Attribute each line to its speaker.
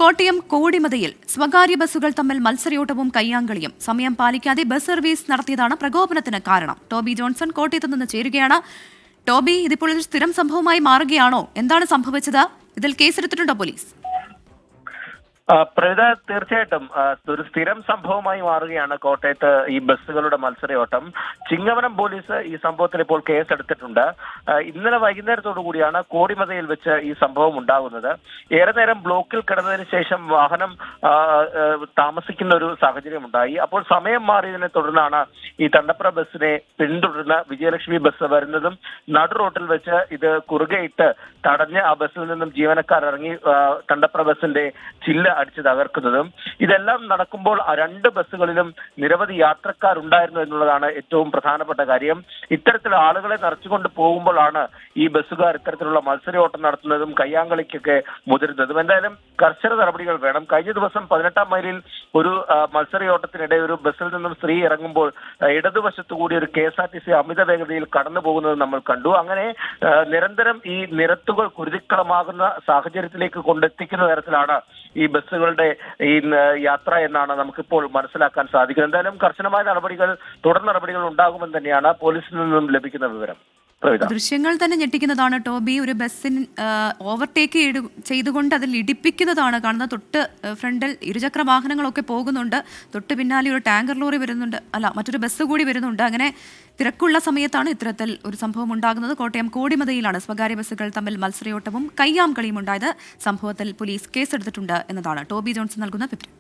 Speaker 1: കോട്ടയം കോടിമതയിൽ സ്വകാര്യ ബസ്സുകൾ തമ്മിൽ മത്സരയോട്ടവും കയ്യാങ്കളിയും സമയം പാലിക്കാതെ ബസ് സർവീസ് നടത്തിയതാണ് പ്രകോപനത്തിന് കാരണം. ടോബി ജോൺസൺ കോട്ടയത്ത് നിന്ന് ചേരുകയാണ്. ടോബി, ഇതിപ്പോൾ ഒരു സ്ഥിരം സംഭവമായി മാറുകയാണോ? എന്താണ് സംഭവിച്ചത്? ഇതിൽ കേസെടുത്തിട്ടുണ്ടോ പോലീസ്?
Speaker 2: പ്രവിത, തീർച്ചയായിട്ടും ഒരു സ്ഥിരം സംഭവമായി മാറുകയാണ് കോട്ടയത്ത് ഈ ബസ്സുകളുടെ മത്സരയോട്ടം. ചിങ്ങവനം പോലീസ് ഈ സംഭവത്തിൽ ഇപ്പോൾ കേസെടുത്തിട്ടുണ്ട്. ഇന്നലെ വൈകുന്നേരത്തോടു കൂടിയാണ് കോടിമതയിൽ വെച്ച് ഈ സംഭവം ഉണ്ടാകുന്നത്. ഏറെ നേരം ബ്ലോക്കിൽ കിടന്നതിന് ശേഷം വാഹനം താമസിക്കുന്ന ഒരു സാഹചര്യം ഉണ്ടായി. അപ്പോൾ സമയം മാറിയതിനെ തുടർന്നാണ് ഈ തണ്ടപ്ര ബസ്സിനെ പിന്തുടർന്ന് വിജയലക്ഷ്മി ബസ് വരുന്നതും നടു റോട്ടിൽ വെച്ച് ഇത് കുറുകെയിട്ട് തടഞ്ഞ് ആ ബസ്സിൽ നിന്നും ജീവനക്കാർ ഇറങ്ങി തണ്ടപ്ര ബസ്സിന്റെ ചില്ല അടിച്ച് തകർക്കുന്നതും. ഇതെല്ലാം നടക്കുമ്പോൾ രണ്ട് ബസ്സുകളിലും നിരവധി യാത്രക്കാരുണ്ടായിരുന്നു എന്നുള്ളതാണ് ഏറ്റവും പ്രധാനപ്പെട്ട കാര്യം. ഇത്തരത്തിൽ ആളുകളെ നിറച്ചുകൊണ്ട് പോകുമ്പോഴാണ് ഈ ബസ്സുകാർ ഇത്തരത്തിലുള്ള മത്സരയോട്ടം നടത്തുന്നതും കയ്യാങ്കളിക്കൊക്കെ മുതിരുന്നതും. എന്തായാലും കർശന നടപടികൾ വേണം. കഴിഞ്ഞ ദിവസം 18-ാം മൈലിൽ ഒരു മത്സരയോട്ടത്തിനിടെ ഒരു ബസ്സിൽ നിന്നും സ്ത്രീ ഇറങ്ങുമ്പോൾ ഇടതുവശത്തുകൂടി ഒരു KSRTC അമിത വേഗതയിൽ കടന്നു പോകുന്നത് നമ്മൾ കണ്ടു. അങ്ങനെ നിരന്തരം ഈ നിരത്തുകൾ കുരുതിക്കളമാകുന്ന സാഹചര്യത്തിലേക്ക് കൊണ്ടെത്തിക്കുന്ന തരത്തിലാണ് ഈ ബസ്സുകളുടെ ഈ യാത്ര എന്നാണ് നമുക്കിപ്പോൾ മനസ്സിലാക്കാൻ സാധിക്കുന്നത്. എന്തായാലും കർശനമായ നടപടികൾ, തുടർ നടപടികൾ ഉണ്ടാകുമെന്ന് തന്നെയാണ് പോലീസിൽ നിന്നും ലഭിക്കുന്ന വിവരം.
Speaker 1: ദൃശ്യങ്ങൾ തന്നെ ഞെട്ടിക്കുന്നതാണ് ടോബി. ഒരു ബസ്സിന് ഓവർടേക്ക് ചെയ്തുകൊണ്ട് അതിൽ ഇടിപ്പിക്കുന്നതാണ് കാണുന്നത്. തൊട്ട് ഫ്രണ്ടിൽ ഇരുചക്ര വാഹനങ്ങളൊക്കെ പോകുന്നുണ്ട്. തൊട്ട് പിന്നാലെ ഒരു ടാങ്കർ ലോറി വരുന്നുണ്ട്, മറ്റൊരു ബസ് കൂടി വരുന്നുണ്ട്. അങ്ങനെ തിരക്കുള്ള സമയത്താണ് ഇത്തരത്തിൽ ഒരു സംഭവം ഉണ്ടാകുന്നത്. കോട്ടയം കോടിമതയിലാണ് സ്വകാര്യ ബസ്സുകൾ തമ്മിൽ മത്സരയോട്ടവും കയ്യാങ്കളിയും ഉണ്ടായത്. സംഭവത്തിൽ പോലീസ് കേസെടുത്തിട്ടുണ്ട് എന്നതാണ് ടോബി ജോൺസൺ നൽകുന്ന വിവരം.